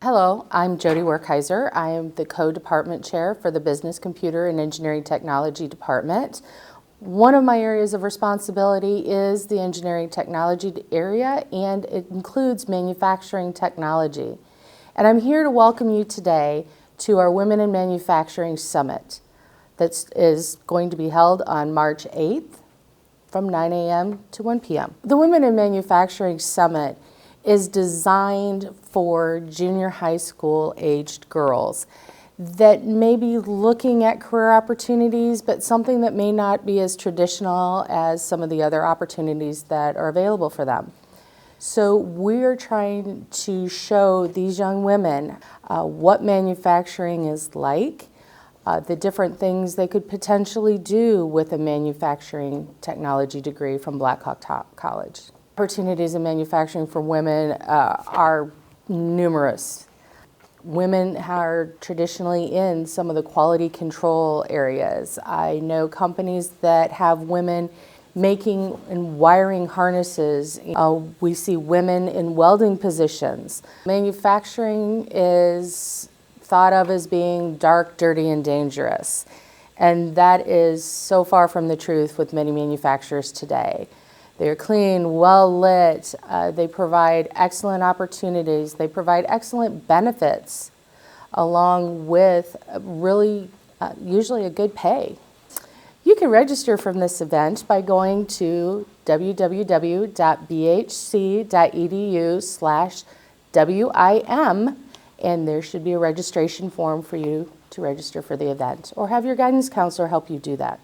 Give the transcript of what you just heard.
Hello, I'm Jody Werkheiser. I am the co-department chair for the Business, Computer, and Engineering Technology Department. One of my areas of responsibility is the engineering technology area, and it includes manufacturing technology. And I'm here to welcome you today to our Women in Manufacturing Summit that is going to be held on March 8th from 9 a.m. to 1 p.m. The Women in Manufacturing Summit is designed for junior high school aged girls that may be looking at career opportunities, but something that may not be as traditional as some of the other opportunities that are available for them. So we're trying to show these young women what manufacturing is like, the different things they could potentially do with a manufacturing technology degree from Black Hawk College. Opportunities in manufacturing for women are numerous. Women are traditionally in some of the quality control areas. I know companies that have women making and wiring harnesses. We see women in welding positions. Manufacturing is thought of as being dark, dirty, and dangerous. And that is so far from the truth with many manufacturers today. They're clean, well lit, they provide excellent opportunities, they provide excellent benefits along with usually a good pay. You can register from this event by going to www.bhc.edu/WIM, and there should be a registration form for you to register for the event, or have your guidance counselor help you do that.